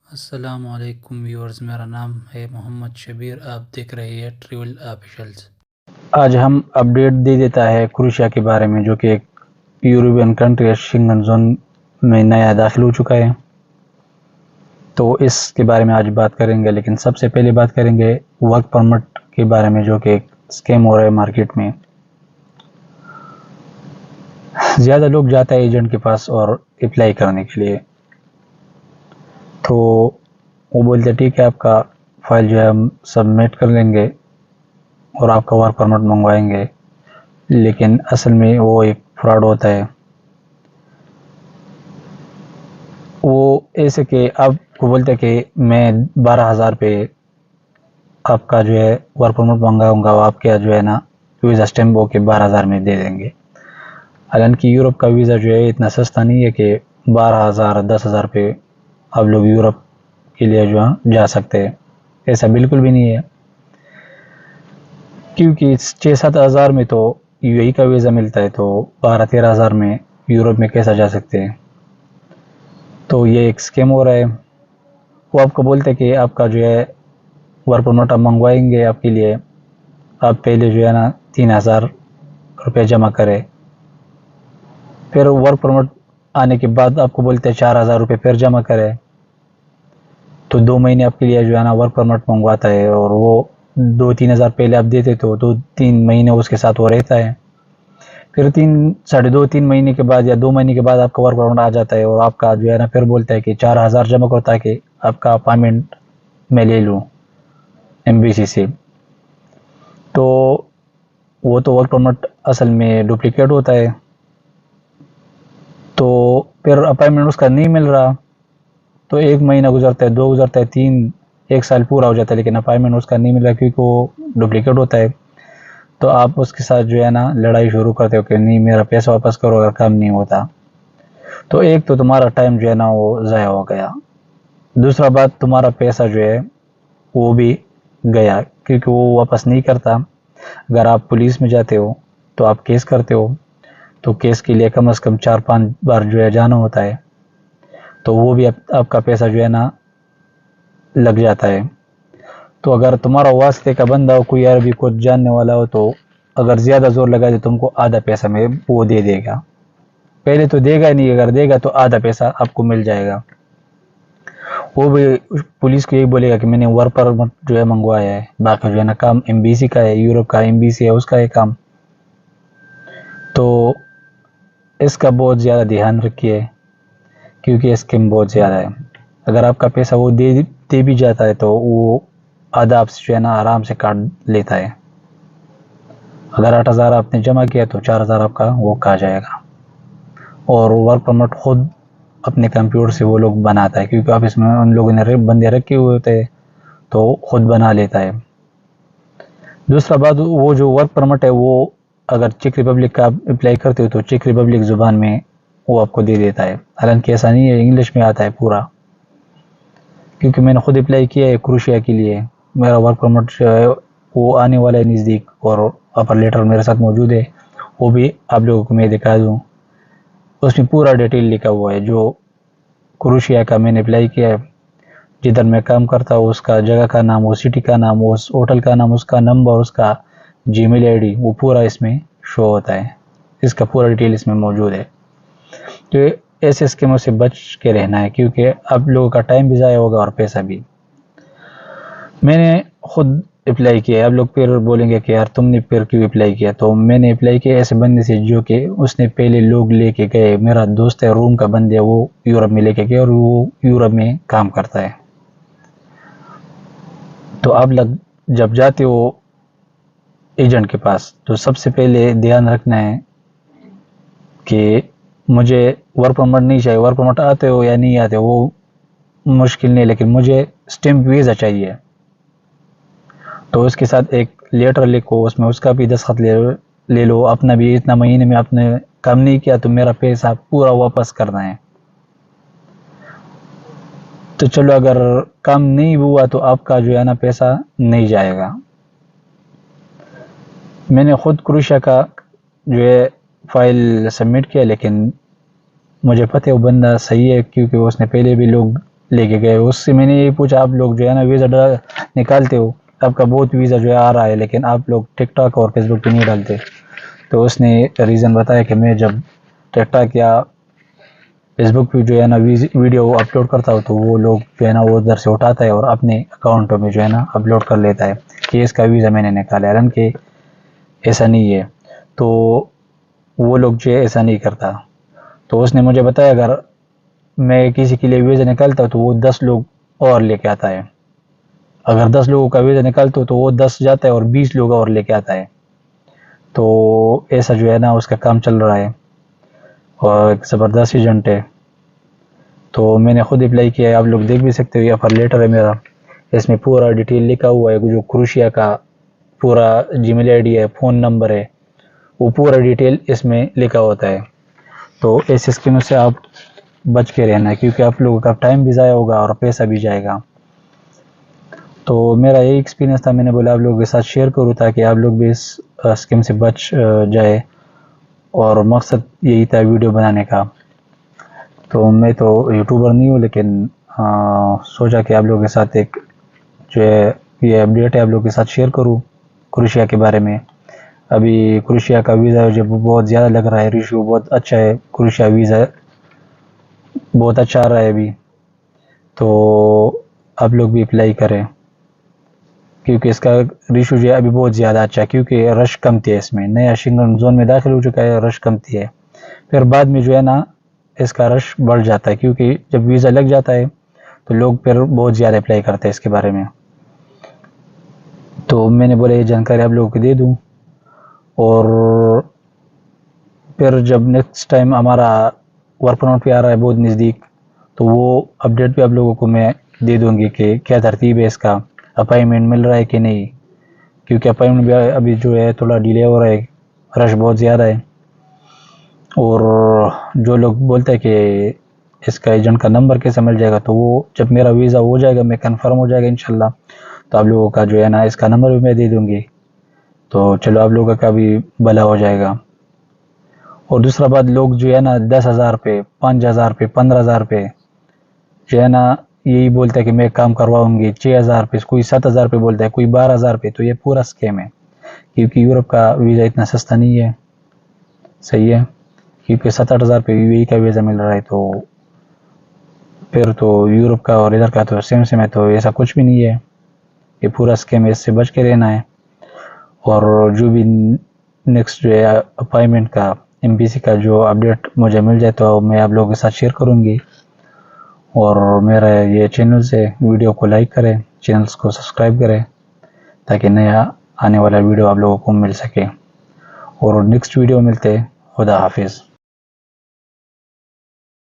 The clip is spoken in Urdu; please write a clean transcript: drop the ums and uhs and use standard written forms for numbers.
السلام علیکم ویورز، میرا نام ہے محمد شبیر، آپ دیکھ رہے ہیں ٹریول آفیشلز۔ آج ہم اپڈیٹ دے دیتا ہے کروشیا کے بارے میں، جو کہ ایک یورپین کنٹری ہے، شنگن زون میں نیا داخل ہو چکا ہے۔ تو اس کے بارے میں آج بات کریں گے، لیکن سب سے پہلے بات کریں گے ورک پرمٹ کے بارے میں، جو کہ ایک اسکیم ہو رہا ہے مارکیٹ میں۔ زیادہ لوگ جاتا ہے ایجنٹ کے پاس اور اپلائی کرنے کے لیے، تو وہ بولتے ٹھیک ہے آپ کا فائل جو ہے ہم سبمٹ کر لیں گے اور آپ کا ورک پرمٹ منگوائیں گے، لیکن اصل میں وہ ایک فراڈ ہوتا ہے۔ وہ ایسے کہ آپ کو بولتے کہ میں 12,000 پہ آپ کا جو ہے ورک پرمٹ منگاؤں گا، آپ کیا جو ہے نا ویزا اسٹیمپ ہو کے 12,000 میں دے دیں گے۔ حالانکہ یورپ کا ویزا جو ہے اتنا سستا نہیں ہے کہ 12,000 10,000 پہ آپ لوگ یورپ کے لیے جو ہے جا سکتے ہیں، ایسا بالکل بھی نہیں ہے، کیونکہ 6-7 ہزار میں تو یو اے کا ویزا ملتا ہے، تو 12-13 ہزار میں یورپ میں کیسا جا سکتے ہیں؟ تو یہ ایک اسکیم ہو رہا ہے۔ وہ آپ کو بولتے کہ آپ کا جو ہے ورک پرمٹ ہم منگوائیں گے آپ کے لیے، آپ پہلے جو ہے نا 3,000 روپے جمع کرے، پھر ورک پرمٹ آنے کے بعد آپ کو بولتے 4,000 روپے پھر جمع کرے، تو 2 مہینے آپ کے لیے جو ہے نا ورک پرمٹ منگواتا ہے، اور وہ 2-3 ہزار پہلے آپ دیتے تو 2-3 مہینے اس کے ساتھ وہ رہتا ہے، پھر 2.5-3 مہینے کے بعد یا 2 مہینے کے بعد آپ کا ورک پرمٹ آ جاتا ہے، اور آپ کا جو ہے نا پھر بولتا ہے کہ 4,000 جمع کرو تاکہ آپ کا اپائنٹمنٹ میں لے لوں ایمبیسی سے۔ تو وہ تو ورک پرمٹ اصل میں ڈپلیکیٹ ہوتا ہے، تو پھر اپائنٹمنٹ اس کا نہیں مل رہا، تو 1 مہینہ گزرتا ہے، 2 گزرتا ہے، 3، 1 سال پورا ہو جاتا ہے، لیکن اپائنٹمنٹ اس کا نہیں مل رہا کیونکہ وہ ڈپلیکیٹ ہوتا ہے۔ تو آپ اس کے ساتھ جو ہے نا لڑائی شروع کرتے ہو کہ نہیں میرا پیسہ واپس کرو اگر کام نہیں ہوتا، تو ایک تو تمہارا ٹائم جو ہے نا وہ ضائع ہو گیا، دوسرا بات تمہارا پیسہ جو ہے وہ بھی گیا، کیونکہ وہ واپس نہیں کرتا۔ اگر آپ پولیس میں جاتے ہو تو آپ کیس کرتے ہو، تو کیس کے لیے کم از کم 4-5 بار جو ہے جانا ہوتا ہے، تو وہ بھی آپ کا پیسہ جو ہے نا لگ جاتا ہے۔ تو اگر تمہارا واسطے کا بندہ ہو، کوئی عربی کو جاننے والا ہو، تو اگر زیادہ زور لگا دے تم کو آدھا پیسہ میں وہ دے دے گا، پہلے تو دے گا نہیں، اگر دے گا تو آدھا پیسہ آپ کو مل جائے گا۔ وہ بھی پولیس کو یہی بولے گا کہ میں نے ورک پرمٹ جو ہے منگوایا ہے، باقی جو ہے نا کام ایمبیسی کا ہے، یورپ کا ایمبیسی ہے اس کا ہے کام۔ تو اس کا بہت زیادہ دھیان رکھیے، کیونکہ اسکیم بہت زیادہ ہے۔ اگر آپ کا پیسہ وہ دے بھی جاتا ہے تو وہ آدھا آپ سے جو ہے نا آرام سے کاٹ لیتا ہے۔ اگر 8,000 آپ نے جمع کیا تو 4,000 آپ کا وہ کھا جائے گا، اور ورک پرمٹ خود اپنے کمپیوٹر سے وہ لوگ بناتا ہے، کیونکہ آفس میں ان لوگوں نے بندے رکھے ہوئے ہوتے ہیں، تو خود بنا لیتا ہے۔ دوسرا بات، وہ جو ورک پرمٹ ہے وہ اگر چیک ریپبلک کا اپلائی کرتے ہو تو چیک ریپبلک زبان میں وہ آپ کو دے دیتا ہے، حالانکہ ایسا نہیں ہے، انگلش میں آتا ہے پورا، کیونکہ میں نے خود اپلائی کیا ہے کروشیا کے لیے، میرا ورک پرمٹ وہ آنے والا ہے نزدیک، اور آفر لیٹر میرے ساتھ موجود ہے، وہ بھی آپ لوگوں کو میں دکھا دوں۔ اس میں پورا ڈیٹیل لکھا ہوا ہے، جو کروشیا کا میں نے اپلائی کیا ہے، جدھر میں کام کرتا ہوں اس کا جگہ کا نام، وہ سٹی کا نام، اس ہوٹل کا نام، اس کا نمبر، اس کا جی میل آئی ڈی، وہ پورا اس میں شو ہوتا ہے، اس کا پورا ڈیٹیل اس میں موجود ہے۔ تو ایسے اسکیموں سے بچ کے رہنا ہے، کیونکہ آپ لوگوں کا ٹائم بھی ضائع ہوگا اور پیسہ بھی۔ میں نے خود اپلائی کیا، آپ لوگ پھر بولیں گے کہ یار تم نے پھر کیوں اپلائی کیا؟ تو میں نے اپلائی کیا ایسے بندے سے جو کہ اس نے پہلے لوگ لے کے گئے، میرا دوست ہے روم کا بندہ، وہ یورپ میں لے کے گئے اور وہ یورپ میں کام کرتا ہے۔ تو آپ لوگ جب جاتے ہو ایجنٹ کے پاس تو سب سے پہلے دھیان رکھنا ہے کہ مجھے ورک پرمٹ نہیں چاہیے، ورک پرمٹ آتے ہو یا نہیں آتے وہ مشکل نہیں، لیکن مجھے اسٹیمپ ویزا چاہیے، تو اس کے ساتھ ایک لیٹر لکھو، اس میں اس کا بھی دستخط لے لو، اپنا بھی اتنا مہینے میں آپ نے کام نہیں کیا تو میرا پیسہ پورا واپس کرنا ہے۔ تو چلو اگر کام نہیں ہوا تو آپ کا جو ہے نا پیسہ نہیں جائے گا۔ میں نے خود کروشیا کا جو ہے فائل سبمٹ کیا، لیکن مجھے پتہ ہے وہ بندہ صحیح ہے، کیونکہ اس نے پہلے بھی لوگ لے کے گئے. اس سے میں نے یہ پوچھا آپ لوگ جو ہے نا ویزا نکالتے ہو, آپ کا بہت ویزا جو ہے آ رہا ہے لیکن آپ لوگ ٹک ٹاک اور فیس بک پہ نہیں ڈالتے. تو اس نے ریزن بتایا کہ میں جب ٹک ٹاک یا فیس بک پہ جو ہے نا ویڈیو اپلوڈ کرتا ہوں تو وہ لوگ جو ہے نا وہ ادھر سے اٹھاتا ہے اور اپنے اکاؤنٹوں میں جو ہے نا اپلوڈ کر لیتا ہے کہ اس کا ویزا میں نے نکالا ہے, حالانکہ ایسا نہیں ہے. تو وہ لوگ جو ہے ایسا نہیں کرتا. تو اس نے مجھے بتایا اگر میں کسی کے لیے ویزا نکالتا ہوں تو وہ 10 لوگ اور لے کے آتا ہے. اگر 10 لوگوں کا ویزا نکالتا ہوں تو وہ 10 جاتا ہے اور 20 لوگ اور لے کے آتا ہے. تو ایسا جو ہے نا اس کا کام چل رہا ہے اور ایک زبردست ایجنٹ ہے. تو میں نے خود اپلائی کیا ہے, آپ لوگ دیکھ بھی سکتے ہو, یہ آفر لیٹر ہے میرا, اس میں پورا ڈیٹیل لکھا ہوا ہے, جو کروشیا کا پورا جی میل آئی ڈی ہے, فون نمبر ہے, وہ پورا ڈیٹیل اس میں لکھا ہوتا ہے. تو ایسے اسکیموں سے آپ بچ کے رہنا کیونکہ آپ لوگوں کا ٹائم بھی ضائع ہوگا اور پیسہ بھی جائے گا. تو میرا یہی ایکسپیرینس تھا, میں نے بولا آپ لوگوں کے ساتھ شیئر کروں تاکہ آپ لوگ بھی اس اسکیم سے بچ جائے, اور مقصد یہی تھا ویڈیو بنانے کا. تو میں تو یوٹیوبر نہیں ہوں لیکن سوچا کہ آپ لوگوں کے ساتھ ایک جو ہے یہ اپڈیٹ ہے آپ لوگوں کے ساتھ شیئر کروں کروشیا کے بارے میں. ابھی کروشیا کا ویزا جو بہت زیادہ لگ رہا ہے, ریشو بہت اچھا ہے, کروشیا ویزا بہت اچھا آ رہا ہے ابھی. تو آپ لوگ بھی اپلائی کریں کیونکہ اس کا ریشو جو ہے ابھی بہت زیادہ اچھا ہے, کیونکہ رش کم تھی ہے, اس میں نیا شنگن زون میں داخل ہو چکا ہے, رش کم تھی ہے. پھر بعد میں جو ہے نا اس کا رش بڑھ جاتا ہے کیونکہ جب ویزا لگ جاتا ہے تو لوگ پھر بہت زیادہ اپلائی کرتے ہیں اس کے بارے میں. تو میں نے بولا یہ جانکاری آپ لوگوں کو دے دوں, اور پھر جب نیکسٹ ٹائم ہمارا ورک پرمٹ پہ آ رہا ہے بہت نزدیک تو وہ اپڈیٹ بھی آپ لوگوں کو میں دے دوں گی کہ کیا ترتیب ہے, اس کا اپائنٹمنٹ مل رہا ہے کہ نہیں, کیونکہ اپائنٹمنٹ بھی ابھی جو ہے تھوڑا ڈیلے ہو رہا ہے, رش بہت زیادہ ہے. اور جو لوگ بولتے ہیں کہ اس کا ایجنٹ کا نمبر کیسے مل جائے گا, تو وہ جب میرا ویزا ہو جائے گا, میں کنفرم ہو جائے گا انشاءاللہ, تو آپ لوگوں کا جو ہے نا اس کا نمبر بھی میں دے دوں گی. تو چلو آپ لوگوں کا بھی بھلا ہو جائے گا. اور دوسرا بات, لوگ جو ہے نا 10,000 پہ 5,000 پہ 15,000 پہ جو ہے نا یہی بولتا ہے کہ میں کام کرواؤں گی, 6,000 پہ, کوئی 7,000 پہ بولتا ہے, کوئی 12,000 پہ. تو یہ پورا اسکیم ہے کیونکہ یورپ کا ویزا اتنا سستا نہیں ہے, صحیح ہے, کیونکہ 7-8 ہزار پہ یہی کا ویزا مل رہا ہے. تو پھر تو یورپ کا اور ادھر کا تو سیم ہے, تو ایسا کچھ بھی نہیں ہے, یہ پورا اسکیم ہے, اس سے بچ کے رہنا ہے. اور جو بھی نیکسٹ جو ہے اپائنٹمنٹ کا ایم پی سی کا جو اپڈیٹ مجھے مل جائے تو میں آپ لوگوں کے ساتھ شیئر کروں گی. اور میرا یہ چینل سے ویڈیو کو لائک کریں, چینلز کو سبسکرائب کریں تاکہ نیا آنے والا ویڈیو آپ لوگوں کو مل سکے. اور نیکسٹ ویڈیو ملتے, خدا حافظ.